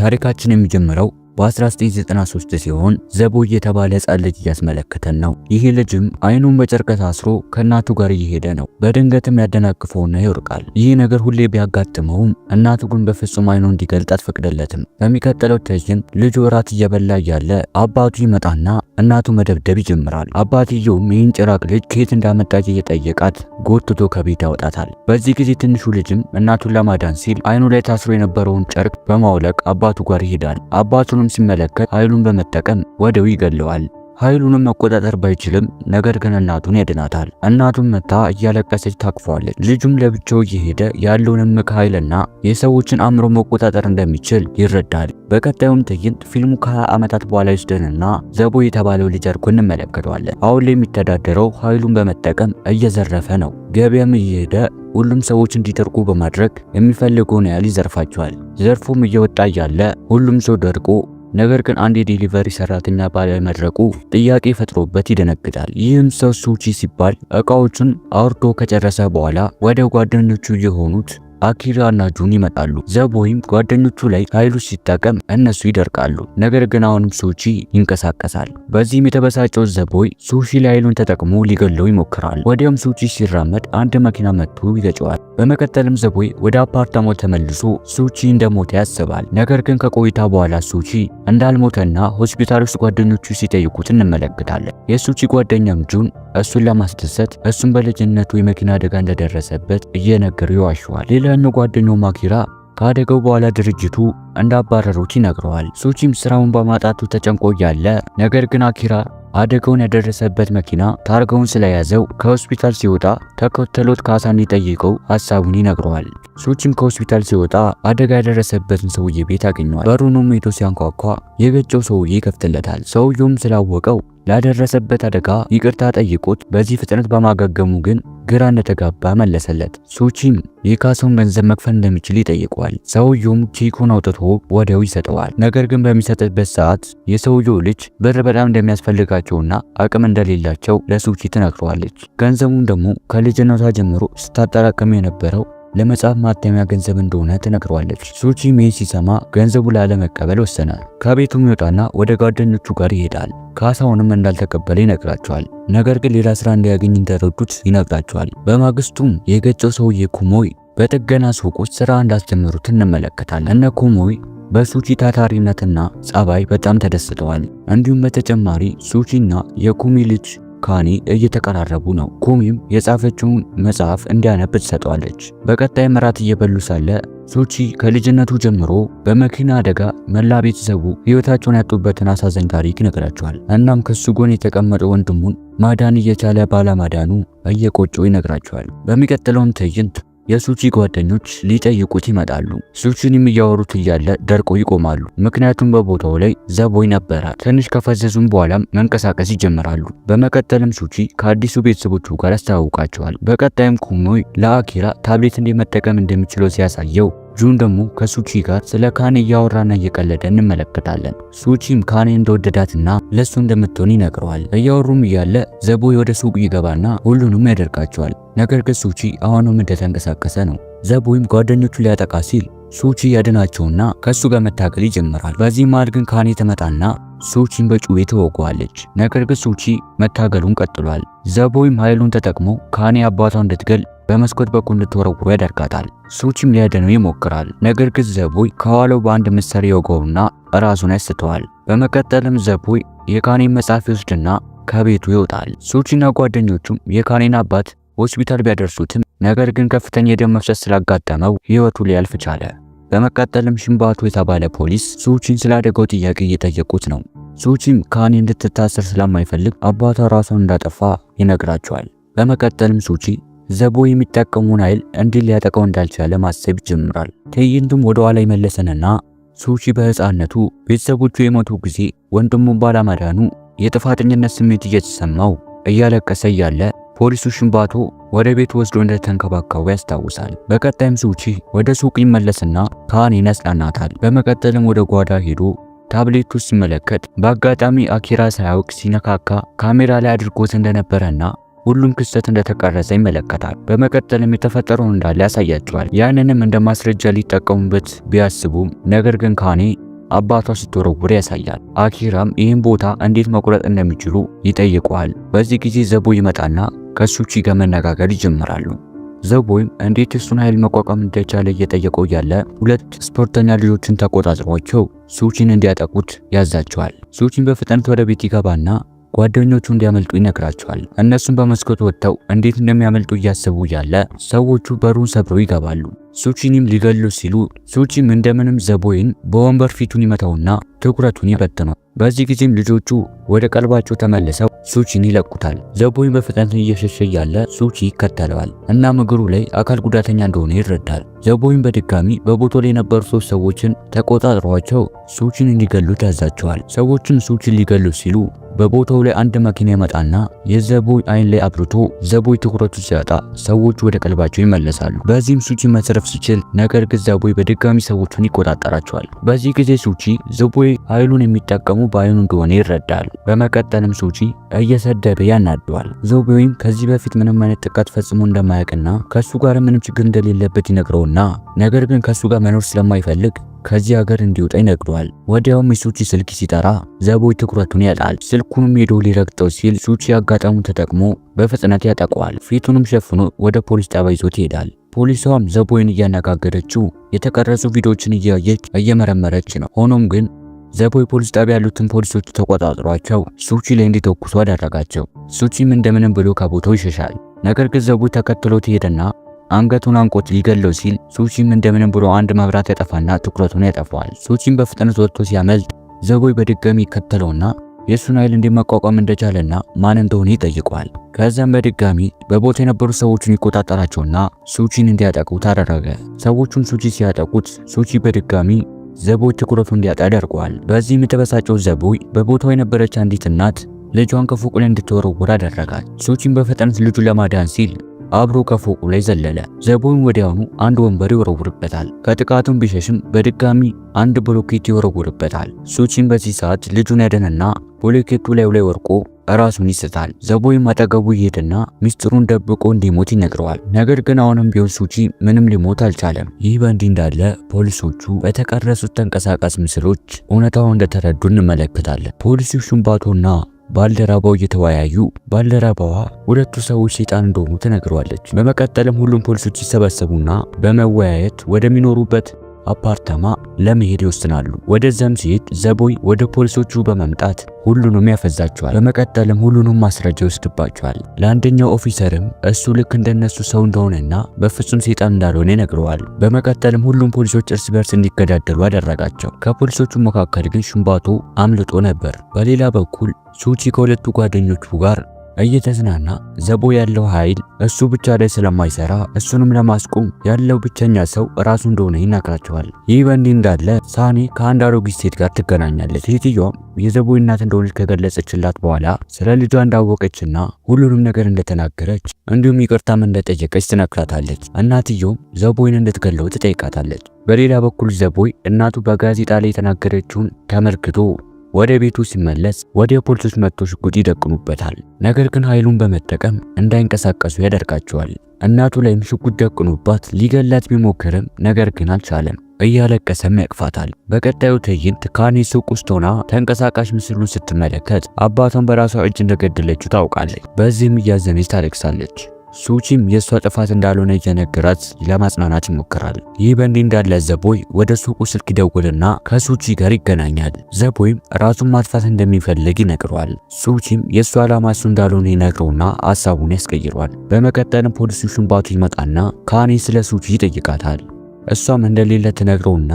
ታሪካችን የሚጀምረው በ1993 ሲሆን ዘቦይ የተባለ ሕፃን ልጅ እያስመለከተን ነው። ይህ ልጅም አይኑን በጨርቅ ታስሮ ከእናቱ ጋር እየሄደ ነው። በድንገትም ያደናቅፈውና ይወርቃል። ይህ ነገር ሁሌ ቢያጋጥመውም እናቱ ግን በፍጹም አይኑን እንዲገልጥ አትፈቅድለትም። በሚቀጥለው ትዕይንት ልጁ እራት እየበላ እያለ አባቱ ይመጣና እናቱ መደብደብ ይጀምራል። አባትየውም ይህን ጭራቅ ልጅ ከየት እንዳመጣች እየጠየቃት ጎትቶ ከቤት ያወጣታል። በዚህ ጊዜ ትንሹ ልጅም እናቱን ለማዳን ሲል አይኑ ላይ ታስሮ የነበረውን ጨርቅ በማውለቅ አባቱ ጋር ይሄዳል። አባቱንም ሲመለከት ኃይሉን በመጠቀም ወዲያው ይገለዋል። ኃይሉንም መቆጣጠር ባይችልም ነገር ግን እናቱን ያድናታል። እናቱን መታ እያለቀሰች ታቅፈዋለች። ልጁም ለብቻው እየሄደ ያለውን እምቅ ኃይልና የሰዎችን አእምሮ መቆጣጠር እንደሚችል ይረዳል። በቀጣዩም ትዕይንት ፊልሙ ከ20 ዓመታት በኋላ ይወስደንና ዘቦይ የተባለው ልጅ አድጎ እንመለከተዋለን። አሁን ላይ የሚተዳደረው ኃይሉን በመጠቀም እየዘረፈ ነው። ገበያም እየሄደ ሁሉም ሰዎች እንዲጠርቁ በማድረግ የሚፈልገውን ያህል ይዘርፋቸዋል። ዘርፉም እየወጣ እያለ ሁሉም ሰው ደርቆ ነገር ግን አንድ የዴሊቨሪ ሰራተኛ ባለመድረቁ ጥያቄ ፈጥሮበት ይደነግጣል። ይህም ሰው ሱቺ ሲባል እቃዎቹን አውርዶ ከጨረሰ በኋላ ወደ ጓደኞቹ የሆኑት አኪራ እና ጁን ይመጣሉ። ዘቦይም ጓደኞቹ ላይ ኃይሉ ሲጠቀም እነሱ ይደርቃሉ። ነገር ግን አሁንም ሱቺ ይንቀሳቀሳል። በዚህም የተበሳጨው ዘቦይ ሱቺ ላይ ኃይሉን ተጠቅሞ ሊገለው ይሞክራል። ወዲያውም ሱቺ ሲራመድ አንድ መኪና መጥቶ ይገጨዋል። በመቀጠልም ዘቦይ ወደ አፓርታማው ተመልሶ ሱቺ እንደሞተ ያስባል። ነገር ግን ከቆይታ በኋላ ሱቺ እንዳልሞተና ሆስፒታል ውስጥ ጓደኞቹ ሲጠይቁት እንመለከታለን። የሱቺ ጓደኛም ጁን እሱን ለማስደሰት እሱን በልጅነቱ የመኪና አደጋ እንደደረሰበት እየነገረው ይዋሸዋል። ሌላኛው ጓደኛው አኪራ ከአደጋው በኋላ ድርጅቱ እንዳባረሩት ይነግረዋል። ሱቺም ስራውን በማጣቱ ተጨንቆ ያለ ነገር ግን አኪራ አደጋውን ያደረሰበት መኪና ታርጋውን ስለያዘው ከሆስፒታል ሲወጣ ተከተሎት ካሳ እንዲጠይቀው ሐሳቡን ይነግረዋል። ሱቺም ከሆስፒታል ሲወጣ አደጋ ያደረሰበትን ሰውዬ ቤት ያገኘዋል። በሩንም ሄዶ ሲያንኳኳ የገጨው ሰውዬ ይከፍትለታል። ሰውየውም ስላወቀው ላደረሰበት አደጋ ይቅርታ ጠይቆት በዚህ ፍጥነት በማገገሙ ግን ግራ እንደተጋባ መለሰለት። ሱቺም የካሳውን ገንዘብ መክፈል እንደሚችል ይጠይቀዋል። ሰውየውም ቼኩን አውጥቶ ወዲያው ይሰጠዋል። ነገር ግን በሚሰጥበት ሰዓት የሰውየው ልጅ ብር በጣም እንደሚያስፈልጋቸውና አቅም እንደሌላቸው ለሱቺ ትነግረዋለች። ገንዘቡን ደግሞ ከልጅነቷ ጀምሮ ስታጠራቅም የነበረው ለመጽሐፍ ማተሚያ ገንዘብ እንደሆነ ትነግረዋለች። ሱቺም ይህን ሲሰማ ገንዘቡ ላለመቀበል ወሰናል። ከቤቱም ይወጣና ወደ ጓደኞቹ ጋር ይሄዳል። ካሳውንም እንዳልተቀበለ ይነግራቸዋል። ነገር ግን ሌላ ስራ እንዲያገኝ እንደረዱት ይነግራቸዋል። በማግስቱም የገጨው ሰውዬ ኩሞይ በጥገና ሱቆች ስራ እንዳስጀመሩት እንመለከታለን። እነ ኩሞይ በሱቺ ታታሪነትና ጸባይ በጣም ተደስተዋል። እንዲሁም በተጨማሪ ሱቺና የኩሚ ልጅ ካኒ እየተቀራረቡ ነው። ኩሚም የጻፈችውን መጽሐፍ እንዲያነብ ትሰጠዋለች። በቀጣይ እራት እየበሉ ሳለ ሱቺ ከልጅነቱ ጀምሮ በመኪና አደጋ መላ ቤተሰቡ ህይወታቸውን ያጡበትን አሳዛኝ ታሪክ ይነግራቸዋል። እናም ከሱ ጎን የተቀመጠው ወንድሙን ማዳን እየቻለ ባለማዳኑ እየቆጨው ይነግራቸዋል። በሚቀጥለውም ትዕይንት የሱቺ ጓደኞች ሊጠይቁት ይመጣሉ። ሱቺንም እያወሩት እያለ ደርቆ ይቆማሉ። ምክንያቱም በቦታው ላይ ዘቦይ ነበረ። ትንሽ ከፈዘዙም በኋላም መንቀሳቀስ ይጀምራሉ። በመቀጠልም ሱቺ ከአዲሱ ቤተሰቦቹ ጋር ያስተዋውቃቸዋል። በቀጣይም ኩሞይ ለአኪራ ታብሌት እንደመጠቀም እንደሚችለው ሲያሳየው ጁን ደግሞ ከሱቺ ጋር ስለ ካኔ እያወራና እየቀለደ እንመለከታለን። ሱቺም ካኔ እንደወደዳትና ለሱ እንደምትሆን ይነግረዋል። እያወሩም እያለ ዘቦይ ወደ ሱቅ ይገባና ሁሉንም ያደርጋቸዋል። ነገር ግን ሱቺ አሁንም እንደተንቀሳቀሰ ነው። ዘቦይም ጓደኞቹ ሊያጠቃ ሲል ሱቺ ያድናቸውና ከሱ ጋር መታገል ይጀምራል። በዚህ መሃል ግን ካኔ ትመጣና ሱቺን በጩቤ ትወገዋለች። ነገር ግን ሱቺ መታገሉን ቀጥሏል። ዘቦይም ኃይሉን ተጠቅሞ ካኔ አባቷን እንድትገል በመስኮት በኩል እንድትወረውሩ ያደርጋታል። ሱቺም ሊያድነው ይሞክራል። ነገር ግን ዘቦይ ከኋላው በአንድ መሳሪያ ይወጋውና ራሱን ያስተዋል። በመቀጠልም ዘቦይ የካኔን መጽሐፍ ይወስድና ከቤቱ ይወጣል። ሱቺና ጓደኞቹም የካኔን አባት ሆስፒታል ቢያደርሱትም ነገር ግን ከፍተኛ የደም መፍሰስ ስላጋጠመው ህይወቱ ሊያልፍ ቻለ። በመቀጠልም ሽምባቶ የተባለ ፖሊስ ሱቺን ስላደገው ጥያቄ እየጠየቁት ነው። ሱቺም ካኔ እንድትታሰር ስለማይፈልግ አባቷ ራሷን እንዳጠፋ ይነግራቸዋል። በመቀጠልም ሱቺ ዘቦይ የሚጠቀሙን ኃይል እንዲህ ሊያጠቃው እንዳልቻለ ማሰብ ይጀምራል። ትዕይንቱም ወደ ኋላ ይመለሰንና ሱቺ በህፃነቱ ቤተሰቦቹ የሞቱ ጊዜ ወንድሙን ባለማዳኑ የጥፋተኝነት ስሜት እየተሰማው እያለቀሰ እያለ ፖሊሱ ሽምባቶ ወደ ቤት ወስዶ እንደተንከባከቡ ያስታውሳል። በቀጣይም ሱቺ ወደ ሱቅ ይመለስና ካኔን ያጽናናታል። በመቀጠልም ወደ ጓዳ ሄዶ ታብሌቱ ሲመለከት በአጋጣሚ አኪራ ሳያውቅ ሲነካካ ካሜራ ላይ አድርጎት እንደነበረና ሁሉም ክስተት እንደተቀረጸ ይመለከታል። በመቀጠልም የተፈጠረውን እንዳለ ያሳያቸዋል። ያንንም እንደ ማስረጃ ሊጠቀሙበት ቢያስቡም ነገር ግን ካኔ አባቷ ስትወረውር ያሳያል። አኪራም ይህን ቦታ እንዴት መቁረጥ እንደሚችሉ ይጠይቀዋል። በዚህ ጊዜ ዘቦይ ይመጣና ከሱቺ ጋር መነጋገር ይጀምራሉ። ዘቦይም እንዴት እሱን ኃይል መቋቋም እንደቻለ እየጠየቀው ያለ ሁለት ስፖርተኛ ልጆችን ተቆጣጥሯቸው ሱቺን እንዲያጠቁት ያዛቸዋል። ሱቺን በፍጥነት ወደ ቤት ይገባና ጓደኞቹ እንዲያመልጡ ይነግራቸዋል። እነሱም በመስኮት ወጥተው እንዴት እንደሚያመልጡ እያሰቡ ያለ ሰዎቹ በሩን ሰብረው ይገባሉ። ሱቺንም ሊገሉ ሲሉ ሱቺም እንደምንም ዘቦይን በወንበር ፊቱን ይመታውና ትኩረቱን ይበትነዋል። በዚህ ጊዜም ልጆቹ ወደ ቀልባቸው ተመልሰው ሱቺን ይለቁታል። ዘቦይን በፍጥነት እየሸሸ ያለ ሱቺ ይከተለዋል እና እግሩ ላይ አካል ጉዳተኛ እንደሆነ ይረዳል። ዘቦይን በድጋሚ በቦታው ላይ የነበሩ 3 ሰዎችን ተቆጣጥሯቸው ሱቺን እንዲገሉት ያዛቸዋል። ሰዎችም ሱቺን ሊገሉ ሲሉ በቦታው ላይ አንድ መኪና ይመጣና የዘቦይ አይን ላይ አብርቶ ዘቦይ ትኩረቱ ሲያጣ ሰዎቹ ወደ ቀልባቸው ይመለሳሉ። በዚህም ሱቺ መትረፍ ሲችል ነገር ግን ዘቦይ በድጋሚ ሰዎቹን ይቆጣጠራቸዋል። በዚህ ጊዜ ሱቺ ዘቦይ ኃይሉን የሚጠቀሙ በአይኑ እንደሆነ ይረዳል። በመቀጠልም ሱቺ እየሰደበ ያናደዋል። ዘቦይም ከዚህ በፊት ምንም አይነት ጥቃት ፈጽሞ እንደማያውቅና ከሱ ጋር ምንም ችግር እንደሌለበት ይነግረውና ነገር ግን ከሱ ጋር መኖር ስለማይፈልግ ከዚህ ሀገር እንዲወጣ ይነግረዋል። ወዲያውም የሱቺ ስልክ ሲጠራ ዘቦይ ትኩረቱን ያጣል። ስልኩንም ሄዶ ሊረግጠው ሲል ሱቺ አጋጣሚውን ተጠቅሞ በፍጥነት ያጠቀዋል። ፊቱንም ሸፍኖ ወደ ፖሊስ ጣቢያ ይዞት ይሄዳል። ፖሊሷም ዘቦይን እያነጋገረችው የተቀረጹ ቪዲዮዎችን እያየች እየመረመረች ነው። ሆኖም ግን ዘቦይ ፖሊስ ጣቢያ ያሉትን ፖሊሶች ተቆጣጥሯቸው ሱቺ ላይ እንዲተኩሱ አደረጋቸው። ሱቺም እንደምንም ብሎ ከቦታው ይሸሻል። ነገር ግን ዘቦይ ተከትሎት ሄደና አንገቱን አንቆት ሊገለው ሲል ሱቺም እንደምንም ብሎ አንድ መብራት ያጠፋና ትኩረቱን ያጠፋዋል። ሱቺም በፍጥነት ወጥቶ ሲያመልጥ ዘቦይ በድጋሚ ይከተለውና የሱን ኃይል እንዲመቋቋም እንደቻለና ማን እንደሆነ ይጠይቀዋል። ከዛም በድጋሚ በቦታ የነበሩ ሰዎችን ይቆጣጠራቸውና ሱቺን እንዲያጠቁት አደረገ። ሰዎቹን ሱቺ ሲያጠቁት ሱቺ በድጋሚ ዘቦይ ትኩረቱን እንዲያጣ ያደርገዋል። በዚህም የተበሳጨው ዘቦይ በቦታው የነበረች አንዲት እናት ልጇን ከፎቁ ላይ እንድትወረውር አደረጋት። ሱቺም በፍጥነት ልጁን ለማዳን ሲል አብሮ ከፎቁ ላይ ዘለለ። ዘቦይም ወዲያውኑ አንድ ወንበር ይወረውርበታል። ከጥቃቱም ቢሸሽም በድጋሚ አንድ ብሎኬት ይወረውርበታል። ሱቺም በዚህ ሰዓት ልጁን ያደነና ብሎኬቱ ላይ ወርቆ ራሱን ይስታል። ዘቦይም አጠገቡ ይሄድና ሚስጥሩን ደብቆ እንዲሞት ይነግረዋል። ነገር ግን አሁንም ቢሆን ሱቺ ምንም ሊሞት አልቻለም። ይህ በእንዲህ እንዳለ ፖሊሶቹ በተቀረጹት ተንቀሳቃሽ ምስሎች እውነታውን እንደተረዱ እንመለከታለን። ፖሊሱ ሹምባቶና ባልደረባው እየተወያዩ ባልደረባዋ ሁለቱ ሰዎች ሰይጣን እንደሆኑ ትነግረዋለች። በመቀጠልም ሁሉም ፖሊሶች ይሰበሰቡና በመወያየት ወደሚኖሩበት አፓርታማ ለመሄድ ይወስናሉ። ወደዛም ሲሄድ ዘቦይ ወደ ፖሊሶቹ በመምጣት ሁሉንም ያፈዛቸዋል። በመቀጠልም ሁሉንም ማስረጃ ይወስድባቸዋል። ለአንደኛው ኦፊሰርም እሱ ልክ እንደነሱ ሰው እንደሆነና በፍጹም ሰይጣን እንዳልሆነ ይነግረዋል። በመቀጠልም ሁሉም ፖሊሶች እርስ በርስ እንዲገዳደሉ አደረጋቸው። ከፖሊሶቹ መካከል ግን ሽምባቶ አምልጦ ነበር። በሌላ በኩል ሱቺ ከሁለቱ ጓደኞቹ ጋር እየተዝናና ዘቦይ ያለው ኃይል እሱ ብቻ ላይ ስለማይሰራ እሱንም ለማስቆም ያለው ብቸኛ ሰው ራሱ እንደሆነ ይናገራቸዋል። ይህ በእንዲህ እንዳለ ሳኔ ከአንድ አሮጊት ሴት ጋር ትገናኛለች። ሴትዮዋም የዘቦይ እናት እንደሆነች ከገለጸችላት በኋላ ስለ ልጇ እንዳወቀችና ሁሉንም ነገር እንደተናገረች እንዲሁም ይቅርታም እንደጠየቀች ትነግራታለች። እናትየውም ዘቦይን እንድትገለው ትጠይቃታለች። በሌላ በኩል ዘቦይ እናቱ በጋዜጣ ላይ የተናገረችውን ተመልክቶ ወደ ቤቱ ሲመለስ ወደ ፖሊሶች መጥቶ ሽጉጥ ይደቅኑበታል። ነገር ግን ኃይሉን በመጠቀም እንዳይንቀሳቀሱ ያደርጋቸዋል። እናቱ ላይም ሽጉጥ ደቅኑባት ሊገላት ቢሞክርም ነገር ግን አልቻለም። እያለቀሰም ያቅፋታል። በቀጣዩ ትዕይንት ካኔ ሱቅ ውስጥ ሆና ተንቀሳቃሽ ምስሉን ስትመለከት አባቷን በራሷ እጅ እንደገደለችው ታውቃለች። በዚህም እያዘነች ታለቅሳለች። ሱቺም የሷ ጥፋት እንዳልሆነ እየነገራት ለማጽናናት ይሞክራል። ይህ በእንዲህ እንዳለ ዘቦይ ወደ ሱቁ ስልክ ይደውልና ከሱቺ ጋር ይገናኛል። ዘቦይም ራሱን ማጥፋት እንደሚፈልግ ይነግረዋል። ሱቺም የሷ ዓላማ እሱ እንዳልሆነ ይነግረውና ሐሳቡን ያስቀይረዋል። በመቀጠልም ፖሊሱ ሽምባቱ ይመጣና ካኔ ስለ ሱቺ ይጠይቃታል። እሷም እንደሌለ ትነግረውና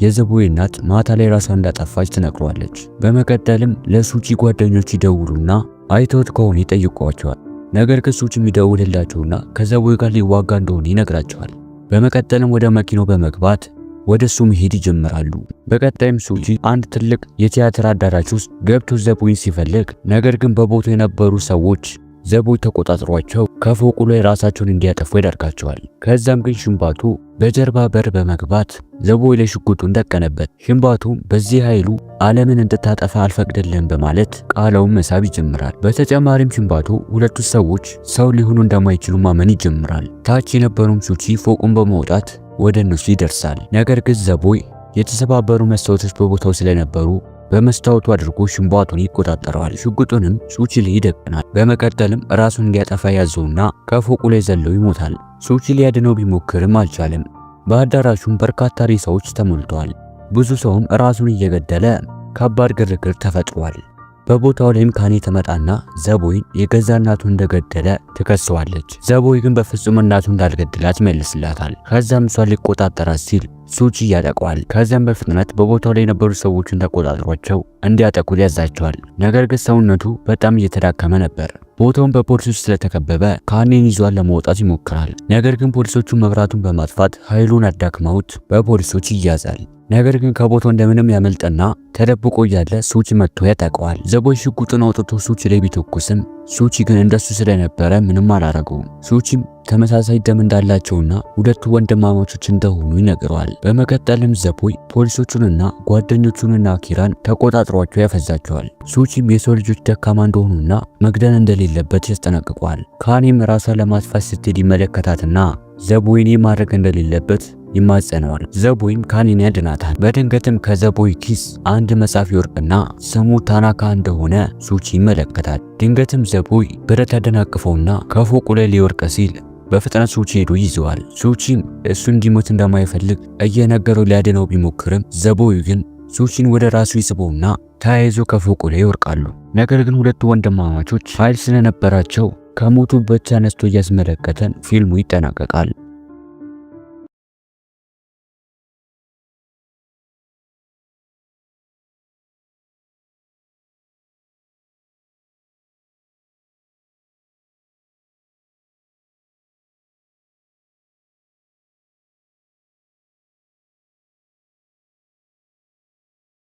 የዘቦይ እናት ማታ ላይ ራሷን እንዳጠፋች ትነግረዋለች። በመቀጠልም ለሱቺ ጓደኞች ይደውሉና አይተውት ከሆነ ይጠይቋቸዋል። ነገር ግን ሱቺ የሚደውልላቸውና ከዘቦይ ጋር ሊዋጋ እንደሆነ ይነግራቸዋል። በመቀጠልም ወደ መኪናው በመግባት ወደሱ መሄድ ይጀምራሉ። በቀጣይም ሱቺ አንድ ትልቅ የቲያትር አዳራሽ ውስጥ ገብቶ ዘቦይን ሲፈልግ ነገር ግን በቦታው የነበሩ ሰዎች ዘቦይ ተቆጣጥሯቸው ከፎቁ ላይ ራሳቸውን እንዲያጠፉ ያደርጋቸዋል። ከዛም ግን ሽምባቱ በጀርባ በር በመግባት ዘቦይ ላይ ሽጉጡን ደቀነበት። ሽምባቱ በዚህ ኃይሉ ዓለምን እንድታጠፋ አልፈቅድልህም በማለት ቃለውን መሳብ ይጀምራል። በተጨማሪም ሽምባቱ ሁለቱ ሰዎች ሰው ሊሆኑ እንደማይችሉ ማመን ይጀምራል። ታች የነበሩም ሱቺ ፎቁን በመውጣት ወደ እነሱ ይደርሳል። ነገር ግን ዘቦይ የተሰባበሩ መስታወቶች በቦታው ስለነበሩ በመስታወቱ አድርጎ ሽንቧቱን ይቆጣጠረዋል። ሽጉጡንም ሱቺሊ ይደቅናል። በመቀጠልም ራሱን እንዲያጠፋ ያዘውና ከፎቁ ላይ ዘለው ይሞታል። ሱቺሊ ያድነው ቢሞክርም አልቻለም። በአዳራሹም በርካታ ሬሳዎች ተሞልተዋል። ብዙ ሰውም ራሱን እየገደለ ከባድ ግርግር ተፈጥሯል። በቦታው ላይም ካኔ ተመጣና ዘቦይን የገዛ እናቱን እንደገደለ ትከሰዋለች። ዘቦይ ግን በፍጹም እናቱ እንዳልገደላት ይመልስላታል። ከዛም እሷን ሊቆጣጠራት ሲል ሱቺ ያጠቀዋል። ከዚያም በፍጥነት በቦታው ላይ የነበሩ ሰዎችን ተቆጣጥሯቸው እንዲያጠቁ ያዛቸዋል። ነገር ግን ሰውነቱ በጣም እየተዳከመ ነበር። ቦታውን በፖሊሶች ስለተከበበ ካኔን ይዟን ለመውጣት ይሞክራል። ነገር ግን ፖሊሶቹ መብራቱን በማጥፋት ኃይሉን አዳክመውት በፖሊሶች ይያዛል። ነገር ግን ከቦታው እንደምንም ያመልጥና ተደብቆ እያለ ሱቺ መጥቶ ያጠቀዋል። ዘቦይ ሽጉጡን አውጥቶ ሱቺ ላይ ቢተኩስም ሱቺ ግን እንደሱ ስለነበረ ምንም አላረገውም። ሱቺም ተመሳሳይ ደም እንዳላቸውና ሁለቱ ወንድማማቾች እንደሆኑ ይነግረዋል። በመቀጠልም ዘቦይ ፖሊሶቹንና ጓደኞቹንና ኪራን ተቆጣጥሯቸው ያፈዛቸዋል። ሱቺም የሰው ልጆች ደካማ እንደሆኑና መግደል እንደሌለበት ያስጠነቅቀዋል። ካኔም ራሷን ለማጥፋት ስትሄድ ይመለከታትና ዘቦይን ማድረግ እንደሌለበት ይማጸነዋል። ዘቦይም ካኔን ያድናታል። በድንገትም ከዘቦይ ኪስ አንድ መጽሐፍ ይወርቅና ስሙ ታናካ እንደሆነ ሱቺ ይመለከታል። ድንገትም ዘቦይ ብረት ያደናቅፈውና ከፎቁ ላይ ሊወርቅ ሲል በፍጥነት ሱቺ ሄዶ ይዘዋል። ሱቺም እሱ እንዲሞት እንደማይፈልግ እየነገረው ሊያድነው ቢሞክርም ዘቦይ ግን ሱቺን ወደ ራሱ ይስበውና ተያይዞ ከፎቁ ላይ ይወርቃሉ። ነገር ግን ሁለቱ ወንድማማቾች ኃይል ስለነበራቸው ከሞቱበት ተነስቶ እያስመለከተን ፊልሙ ይጠናቀቃል።